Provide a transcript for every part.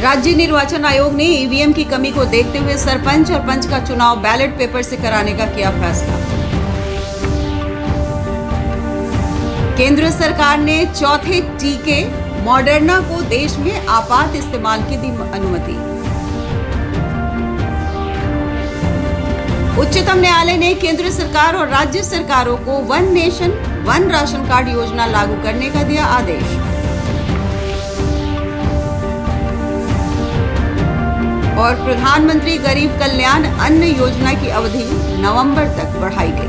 राज्य निर्वाचन आयोग ने ईवीएम की कमी को देखते हुए सरपंच और पंच का चुनाव बैलेट पेपर से कराने का किया फैसला। केंद्र सरकार ने चौथे टीके मॉडर्ना को देश में आपात इस्तेमाल की दी अनुमति। उच्चतम न्यायालय ने केंद्र सरकार और राज्य सरकारों को one nation one ration card योजना लागू करने का दिया आदेश। और प्रधानमंत्री गरीब कल्याण अन्न योजना की अवधि नवंबर तक बढ़ाई गई।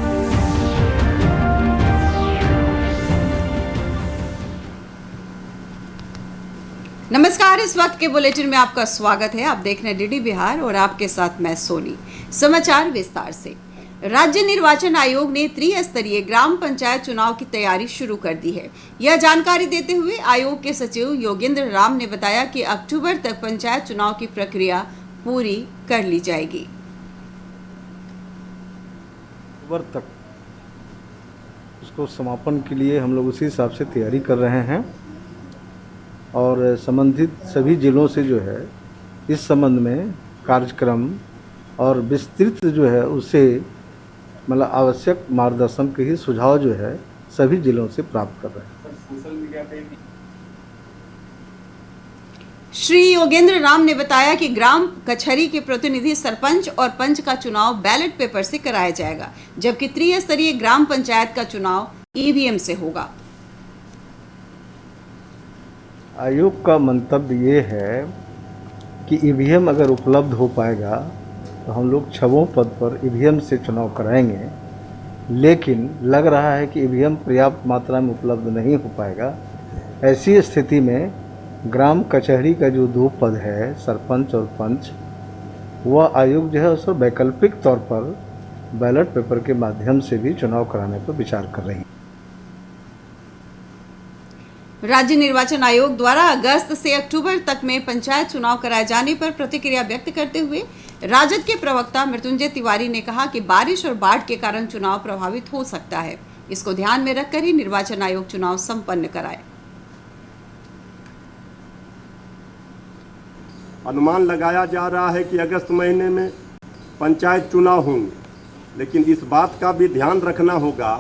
नमस्कार, इस वक्त के बुलेटिन में आपका स्वागत है। आप देख रहे हैं डीडी बिहार और आपके साथ मैं सोनी। समाचार विस्तार से। राज्य निर्वाचन आयोग ने त्रिस्तरीय ग्राम पंचायत चुनाव की तैयारी शुरू कर दी है। यह जानकारी देते हुए आयोग के सचिव योगेंद्र राम ने बताया कि अक्टूबर तक पंचायत चुनाव की प्रक्रिया पूरी कर ली जाएगी। अक्टूबर तक उसको समापन के लिए हम लोग उसी हिसाब से तैयारी कर रहे हैं और संबंधित सभी जिलों से जो है इस संबंध में कार्यक्रम और विस्तृत जो है उसे मतलब आवश्यक मार्गदर्शन के ही सुझाव जो है सभी जिलों से प्राप्त कर रहे हैं। सोशल मीडिया पे श्री योगेंद्र राम ने बताया कि ग्राम कचहरी के प्रतिनिधि सरपंच और पंच का चुनाव बैलेट पेपर से कराया जाएगा, जबकि त्रिस्तरीय ग्राम पंचायत का चुनाव ईवीएम से होगा। आयोग का मंतव्य ये है कि ईवीएम अगर उपलब्ध हो पाएगा तो हम लोग 6 पद पर ईवीएम से चुनाव कराएंगे, लेकिन लग रहा है कि ईवीएम पर्याप्त मात्रा में उपलब्ध नहीं हो पाएगा। ऐसी स्थिति में ग्राम कचहरी का जो 2 पद है सरपंच और पंच, वह आयोग जो है उस पर वैकल्पिक तौर पर बैलेट पेपर के माध्यम से भी चुनाव कराने पर विचार कर रही है। राज्य निर्वाचन आयोग द्वारा अगस्त से अक्टूबर तक में पंचायत चुनाव कराए जाने पर प्रतिक्रिया व्यक्त करते हुए राजद के प्रवक्ता मृत्युंजय तिवारी ने कहा कि बारिश और बाढ़ के कारण चुनाव प्रभावित हो सकता है। इसको ध्यान में रखकर ही निर्वाचन आयोग चुनाव संपन्न कराए। अनुमान लगाया जा रहा है कि अगस्त महीने में पंचायत चुनाव होंगे, लेकिन इस बात का भी ध्यान रखना होगा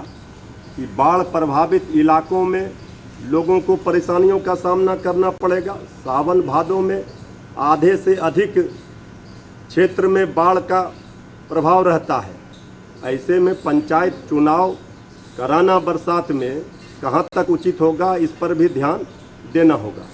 कि बाढ़ प्रभावित इलाकों में लोगों को परेशानियों का सामना करना पड़ेगा। सावन भादों में आधे से अधिक क्षेत्र में बाढ़ का प्रभाव रहता है। ऐसे में पंचायत चुनाव कराना बरसात में कहां तक उचित होगा, इस पर भी ध्यान देना होगा।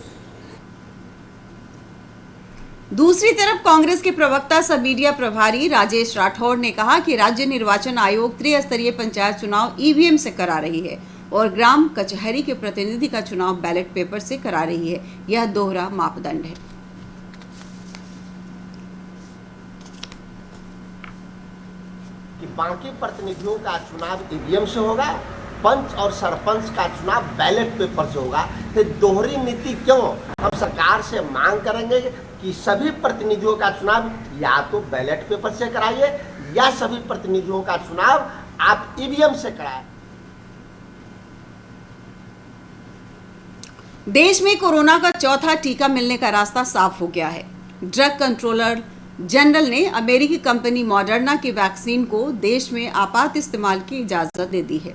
दूसरी तरफ कांग्रेस के प्रवक्ता सब मीडिया प्रभारी राजेश राठौर ने कहा कि राज्य निर्वाचन आयोग त्रिस्तरीय पंचायत चुनाव ईवीएम से करा रही है और ग्राम कचहरी के प्रतिनिधि का चुनाव बैलेट पेपर से करा रही है। यह दोहरा मापदंड है। कि बाकी प्रतिनिधियों का चुनाव ईवीएम से होगा, पंच और सरपंच का चुनाव बैलेट पेपर से होगा। तो दोहरी नीति क्यों? हम सरकार से मांग करेंगे कि सभी प्रतिनिधियों का चुनाव या तो बैलेट पेपर से कराइए या सभी प्रतिनिधियों का चुनाव आप ईवीएम से कराएं। देश में कोरोना का चौथा टीका मिलने का रास्ता साफ हो गया है। ड्रग कंट्रोलर जनरल ने अमेरिकी कंपनी मॉडर्ना की वैक्सीन को देश में आपात इस्तेमाल की इजाजत दे दी है।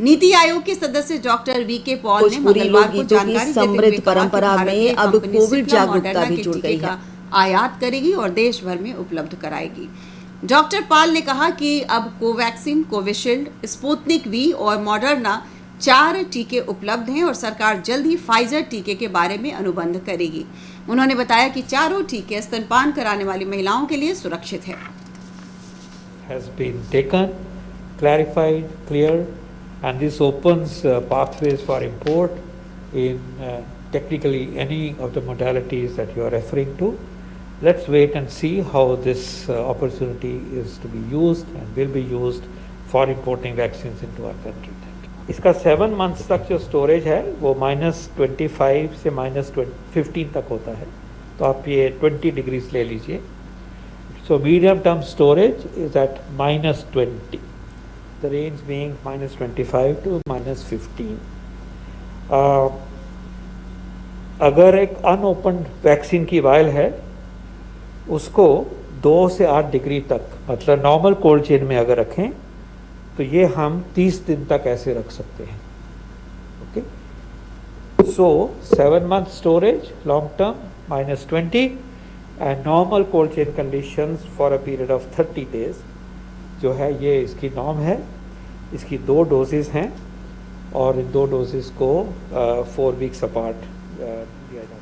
नीति आयोग के सदस्य डॉक्टर वीके पॉल ने मंगलवार को जानकारी देते हुए परंपरा में अब कोविड जागरूकता भी जुड़ गई है, आयात करेगी और देश भर में उपलब्ध कराएगी। डॉक्टर पॉल ने कहा कि अब कोवैक्सीन, कोविशील्ड, स्पुतनिक वी और मॉडर्ना 4 टीके उपलब्ध हैं और सरकार जल्द ही फाइजर टीके के बारे में अनुबंध करेगी। उन्होंने बताया कि चारों टीके स्तनपान कराने वाली महिलाओं के लिए सुरक्षित है। Has been taken, clarified, cleared, and this opens pathways for import in technically any of the modalities that you are referring to. Let's wait and see how this opportunity is to be used and will be used for importing vaccines into our country. इसका 7 months तक जो storage है वो -25 से -15 तक होता है, तो आप ये 20 डिग्रीज ले लीजिए। So medium term storage is at -20, the range being -25 to -15. अगर एक अनओपन वैक्सीन की वायल है, उसको 2 से 8 डिग्री तक, मतलब नॉर्मल कोल्ड चेन में अगर रखें तो ये हम 30 दिन तक ऐसे रख सकते हैं। Okay, so 7 month storage long term -20 and normal cold chain conditions for a period of 30 days जो है, ये इसकी नॉर्म है। इसकी 2 डोजेस हैं और इन 2 डोजेस को 4 वीक्स अपार्ट दिया जाता है।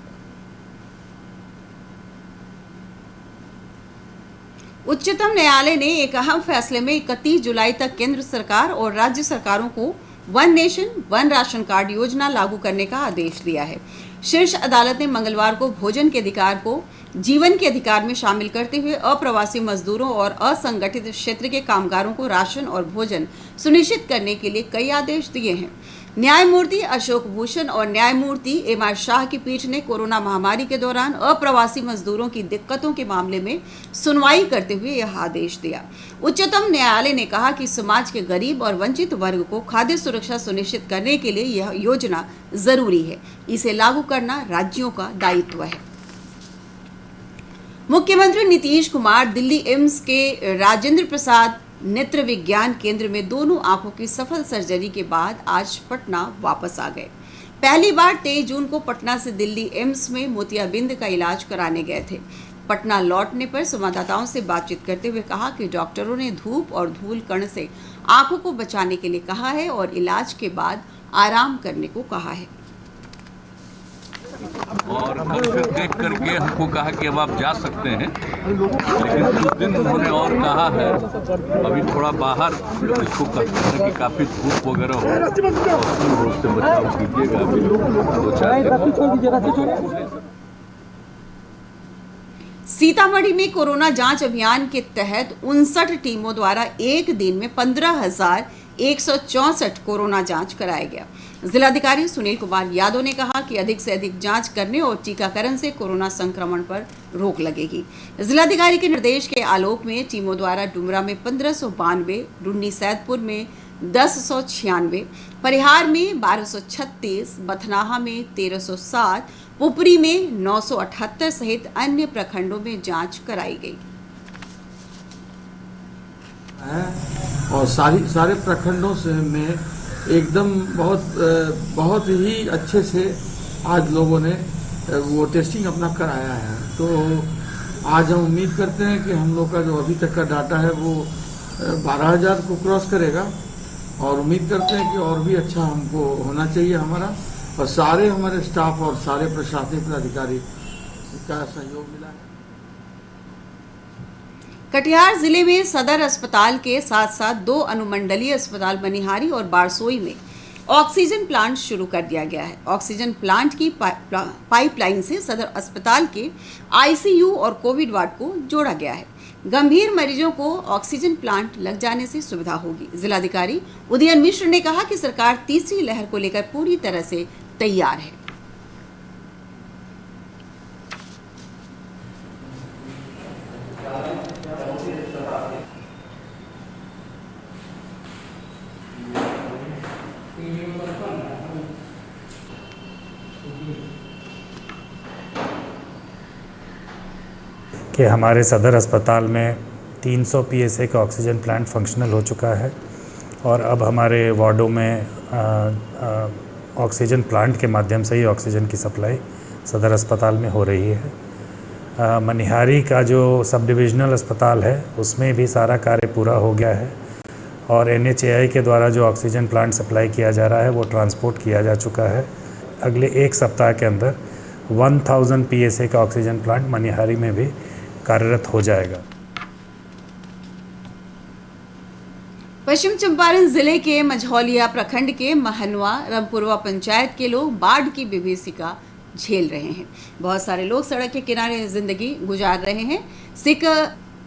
उच्चतम न्यायालय ने एक अहम फैसले में 31 जुलाई तक केंद्र सरकार और राज्य सरकारों को one nation one ration card योजना लागू करने का आदेश दिया है। शीर्ष अदालत ने मंगलवार को भोजन के अधिकार को जीवन के अधिकार में शामिल करते हुए अप्रवासी मजदूरों और असंगठित क्षेत्र के कामगारों को राशन और भोजन सुनिश्चित करने के लिए कई आदेश दिए हैं। न्यायमूर्ति अशोक भूषण और न्यायमूर्ति एम.आर. शाह की पीठ ने कोरोना महामारी के दौरान अप्रवासी मजदूरों की दिक्कतों के मामले में सुनवाई करते हुए यह आदेश दिया। उच्चतम न्यायालय ने कहा कि समाज के गरीब और वंचित वर्ग को खाद्य सुरक्षा सुनिश्चित करने के लिए यह योजना जरूरी है। इसे लागू करना राज्यों का दायित्व है। मुख्यमंत्री नीतीश कुमार दिल्ली एम्स के राजेंद्र प्रसाद नेत्र विज्ञान केंद्र में दोनों आंखों की सफल सर्जरी के बाद आज पटना वापस आ गए। पहली बार 23 जून को पटना से दिल्ली एम्स में मोतियाबिंद का इलाज कराने गए थे। पटना लौटने पर संवाददाताओं से बातचीत करते हुए कहा कि डॉक्टरों ने धूप और धूल कण से आंखों को बचाने के लिए कहा है और इलाज के बाद आराम करने को कहा है। और कल फिर देख करके हमको कहा कि अब आप जा सकते हैं, लेकिन कुछ दिन उन्होंने और कहा है अभी थोड़ा बाहर इसको कहते हैं कि काफ़ी धूप वगैरह हो और उससे बचाव कीजिएगा। अभी 2-4 दिन सीतामढ़ी में कोरोना जांच अभियान के तहत 59 टीमों द्वारा एक दिन में 15,164 कोरोना जांच कराया गया। जिलाधिकारी सुनील कुमार यादव ने कहा कि अधिक से अधिक जांच करने और टीकाकरण से कोरोना संक्रमण पर रोक लगेगी। जिलाधिकारी के निर्देश के आलोक में टीमों द्वारा डुमरा में 1592, रुन्नी सैदपुर में 1096, परिहार में 1236, बथनाहा में 1307, पुपरी में 978 सहित अन्य प्रखंडों में जांच कराई गई और सारे प्रखंडों से में एकदम बहुत ही अच्छे से आज लोगों ने वो टेस्टिंग अपना कराया है। तो आज हम उम्मीद करते हैं कि हम लोग का जो अभी तक का डाटा है वो 12,000 को क्रॉस करेगा और उम्मीद करते हैं कि और भी अच्छा हमको होना चाहिए हमारा, और सारे हमारे स्टाफ और सारे प्रशासनिक अधिकारी का सहयोग मिला है। कटिहार जिले में सदर अस्पताल के साथ साथ 2 अनुमंडलीय अस्पताल मनिहारी और बारसोई में ऑक्सीजन प्लांट शुरू कर दिया गया है। ऑक्सीजन प्लांट की पाइपलाइन से सदर अस्पताल के आईसीयू और कोविड वार्ड को जोड़ा गया है। गंभीर मरीजों को ऑक्सीजन प्लांट लग जाने से सुविधा होगी। जिलाधिकारी उदयन मिश्र ने कहा कि सरकार तीसरी लहर को लेकर पूरी तरह से तैयार है। कि हमारे सदर अस्पताल में 300 PSA का ऑक्सीजन प्लांट फंक्शनल हो चुका है और अब हमारे वार्डों में ऑक्सीजन प्लांट के माध्यम से ही ऑक्सीजन की सप्लाई सदर अस्पताल में हो रही है। मनिहारी का जो सब डिविजनल अस्पताल है उसमें भी सारा कार्य पूरा हो गया है और NHAI के द्वारा जो ऑक्सीजन प्लांट सप्लाई किया जा रहा है वो ट्रांसपोर्ट किया जा चुका है। अगले 1 सप्ताह के अंदर 1000 PSA का ऑक्सीजन प्लांट मनिहारी में भी कार्यरत हो जाएगा। पश्चिम चंपारण जिले के मझौलिया प्रखंड के महनवा रामपुरवा पंचायत के लोग बाढ़ की विभीषिका झेल रहे हैं। बहुत सारे लोग सड़क के किनारे जिंदगी गुजार रहे हैं। सिक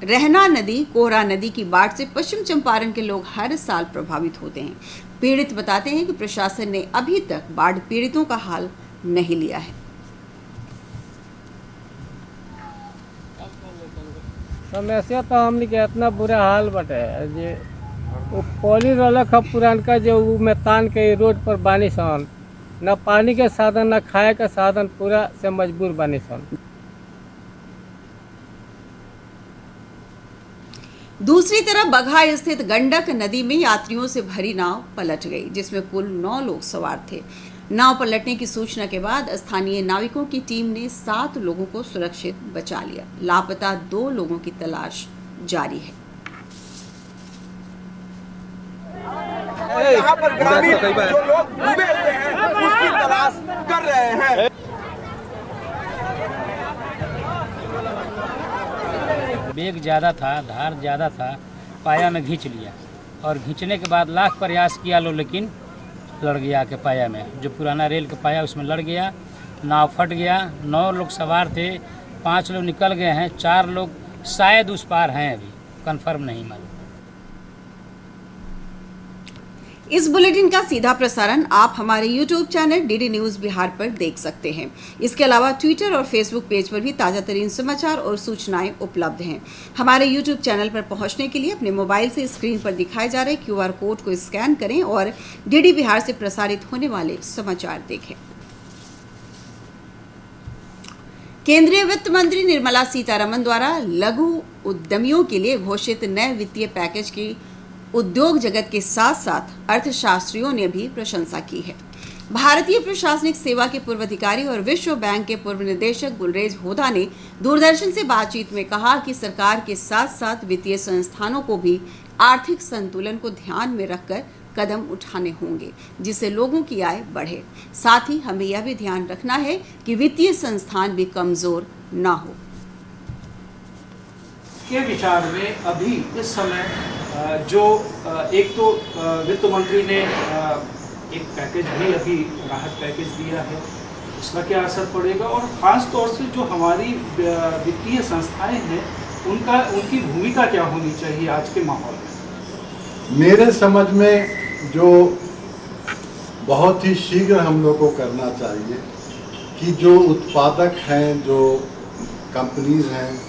रहना नदी, कोहरा नदी की बाढ़ से पश्चिम चंपारण के लोग हर साल प्रभावित होते हैं। पीड़ित बताते हैं कि प्रशासन ने अभी तक बाढ़ पीड़ितों का हाल नहीं लिया है। समस्या तो हमने के इतना बुरा हाल बटे जे वो पॉली रलक है पुरानका जो में तान के रोड पर बानी सन न पानी के साधन न खाए के साधन, पूरा से मजबूर बनी सन। दूसरी तरफ बगहा स्थित गंडक नदी में यात्रियों से भरी नाव पलट गई, जिसमें कुल 9 लोग सवार थे। नाव पलटने की सूचना के बाद स्थानीय नाविकों की टीम ने 7 लोगों को सुरक्षित बचा लिया। लापता 2 लोगों की तलाश जारी है। यहाँ पर ग्रामीण जो लोग डूबे हुए हैं उसकी तलाश कर रहे हैं। वेग ज़्यादा था, धार ज़्यादा था, पाया में खींच लिया और खींचने के बाद लाख प्रयास किया लो, लेकिन लड़ गया के पाया में, जो पुराना रेल का पाया उसमें लड़ गया, नाव फट गया। 9 लोग सवार थे, 5 लोग निकल गए हैं, 4 लोग शायद उस पार हैं, अभी कंफर्म नहीं मालूम। इस बुलेटिन का सीधा प्रसारण आप हमारे YouTube channel DD news Bihar पर देख सकते हैं। इसके अलावा ट्विटर और फेसबुक पेज पर भी ताज़ा तरीन समाचार और सूचनाएं उपलब्ध हैं। हमारे YouTube चैनल पर पहुंचने के लिए अपने मोबाइल से स्क्रीन पर दिखाए जा रहे QR कोड को स्कैन करें और DD बिहार से प्रसारित होने वाले समाचार देखें। केंद्रीय वित्त मंत्री निर्मला सीतारमण द्वारा लघु उद्यमियों के लिए घोषित नए वित्तीय पैकेज की उद्योग जगत के साथ साथ अर्थशास्त्रियों ने भी प्रशंसा की है। भारतीय प्रशासनिक सेवा के पूर्व अधिकारी और विश्व बैंक के पूर्व निदेशक गुलरेज होदा ने दूरदर्शन से बातचीत में कहा कि सरकार के साथ साथ वित्तीय संस्थानों को भी आर्थिक संतुलन को ध्यान में रखकर कदम उठाने होंगे, जिससे लोगों की आय बढ़े। साथ ही हमें यह भी ध्यान रखना है कि वित्तीय संस्थान भी कमजोर ना हो। के विचार में अभी इस समय जो एक तो वित्त मंत्री ने एक पैकेज भी अभी राहत पैकेज दिया है, उसका क्या असर पड़ेगा, और ख़ास तौर से जो हमारी वित्तीय संस्थाएं हैं उनकी भूमिका क्या होनी चाहिए आज के माहौल में। मेरे समझ में जो बहुत ही शीघ्र हम लोग को करना चाहिए कि जो उत्पादक हैं, जो कंपनीज हैं,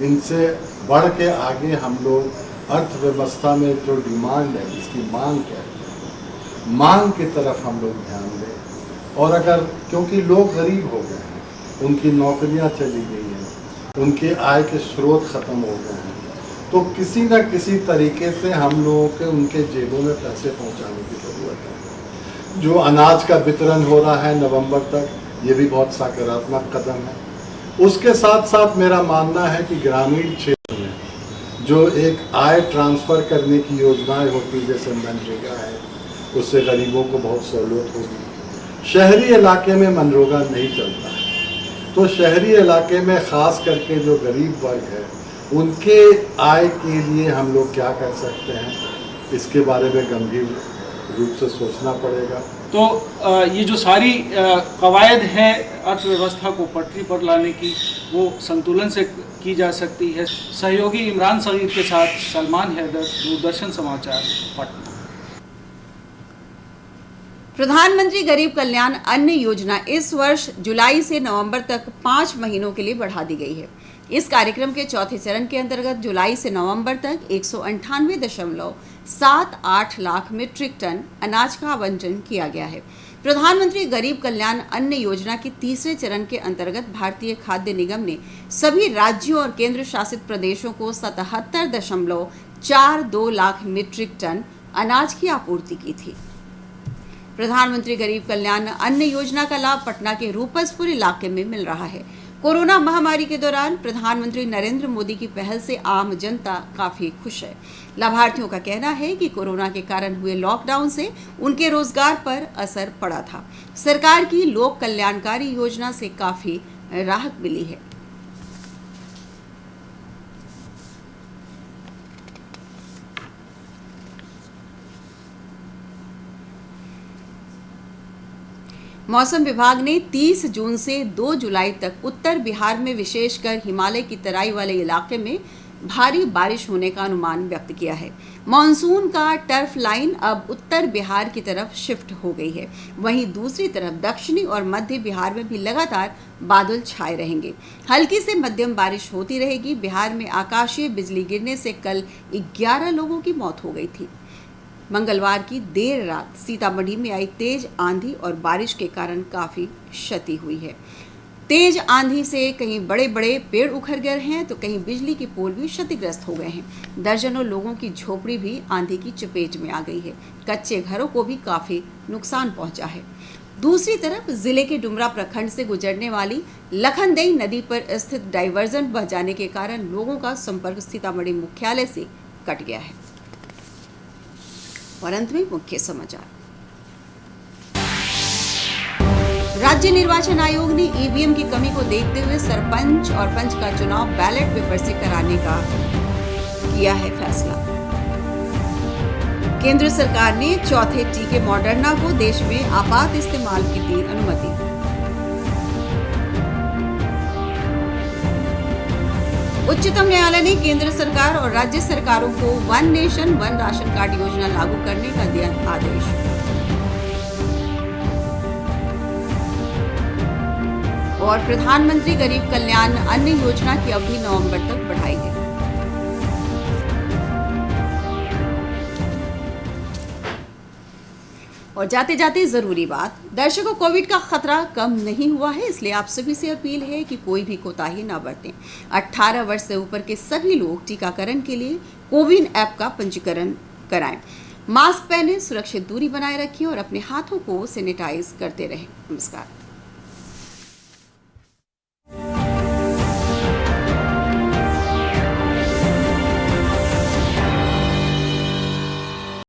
इनसे बढ़ के आगे हम लोग अर्थव्यवस्था में जो डिमांड है, इसकी मांग क्या है, मांग की तरफ हम लोग ध्यान दें। और अगर क्योंकि लोग गरीब हो गए हैं, उनकी नौकरियां चली गई हैं, उनके आय के स्रोत ख़त्म हो गए हैं, तो किसी न किसी तरीके से हम लोगों के उनके जेबों में पैसे पहुंचाने की ज़रूरत है। जो अनाज का वितरण हो रहा है नवंबर तक, ये भी बहुत सकारात्मक कदम है। उसके साथ साथ मेरा मानना है कि ग्रामीण क्षेत्र में जो एक आय ट्रांसफ़र करने की योजनाएं होती जैसे मनरेगा है, उससे गरीबों को बहुत सहूलियत होगी। शहरी इलाके में मनरेगा नहीं चलता है, तो शहरी इलाके में ख़ास करके जो गरीब वर्ग है उनके आय के लिए हम लोग क्या कर सकते हैं, इसके बारे में गंभीर रूप से सोचना पड़ेगा। तो ये जो सारी कवायद है अर्थव्यवस्था को पटरी पर लाने की, वो संतुलन से की जा सकती है। सहयोगी इमरान सगीर के साथ सलमान हैदर, दूरदर्शन समाचार, पटना। प्रधानमंत्री गरीब कल्याण अन्न योजना इस वर्ष जुलाई से नवंबर तक 5 महीनों के लिए बढ़ा दी गई है। इस कार्यक्रम के चौथे चरण के अंतर्गत जुलाई से नवंबर तक 198.78 लाख मीट्रिक टन अनाज का आवंटन किया गया है। प्रधानमंत्री गरीब कल्याण अन्न योजना के तीसरे चरण के अंतर्गत भारतीय खाद्य निगम ने सभी राज्यों और केंद्र शासित प्रदेशों को 77.42 लाख मीट्रिक टन अनाज की आपूर्ति की थी। प्रधानमंत्री गरीब कल्याण अन्न योजना का लाभ पटना के रूपसपुर इलाके में मिल रहा है। कोरोना महामारी के दौरान प्रधानमंत्री नरेंद्र मोदी की पहल से आम जनता काफी खुश है। लाभार्थियों का कहना है कि कोरोना के कारण हुए लॉकडाउन से उनके रोजगार पर असर पड़ा था। सरकार की लोक कल्याणकारी योजना से काफी राहत मिली है। मौसम विभाग ने 30 जून से 2 जुलाई तक उत्तर बिहार में विशेषकर हिमालय की तराई वाले इलाके में भारी बारिश होने का अनुमान व्यक्त किया है। मॉनसून का टर्फ लाइन अब उत्तर बिहार की तरफ शिफ्ट हो गई है। वहीं दूसरी तरफ दक्षिणी और मध्य बिहार में भी लगातार बादल छाए रहेंगे। हल्की से मध्यम बारिश होती रहेगी। बिहार में आकाशीय बिजली गिरने से कल 11 लोगों की मौत हो गई थी। मंगलवार की देर रात सीतामढ़ी में आई तेज आंधी और बारिश के कारण काफी क्षति हुई है। तेज आंधी से कहीं बड़े बड़े पेड़ उखड़ गए हैं तो कहीं बिजली के पोल भी क्षतिग्रस्त हो गए हैं। दर्जनों लोगों की झोपड़ी भी आंधी की चपेट में आ गई है। कच्चे घरों को भी काफी नुकसान पहुंचा है। दूसरी तरफ जिले के डुमरा प्रखंड से गुजरने वाली लखनदेई नदी पर स्थित डाइवर्जन बह जाने के कारण लोगों का संपर्क सीतामढ़ी मुख्यालय से कट गया है। और अंत में मुख्य समाचार। राज्य निर्वाचन आयोग ने ईवीएम की कमी को देखते हुए सरपंच और पंच का चुनाव बैलेट पेपर से कराने का किया है फैसला। केंद्र सरकार ने चौथे टीके मॉडर्ना को देश में आपात इस्तेमाल की दी अनुमति। उच्चतम न्यायालय ने केंद्र सरकार और राज्य सरकारों को one nation one ration card योजना लागू करने का दिया आदेश। और प्रधानमंत्री गरीब कल्याण अन्न योजना की अवधि नवंबर तक बढ़ाई गई। और जाते जाते जरूरी बात, दर्शकों, कोविड का खतरा कम नहीं हुआ है, इसलिए आप सभी से अपील है कि कोई भी कोताही ना बरतें। 18 वर्ष से ऊपर के सभी लोग टीकाकरण के लिए कोविन ऐप का पंजीकरण कराएं। मास्क पहने, सुरक्षित दूरी बनाए रखें और अपने हाथों को सैनिटाइज करते रहें। नमस्कार।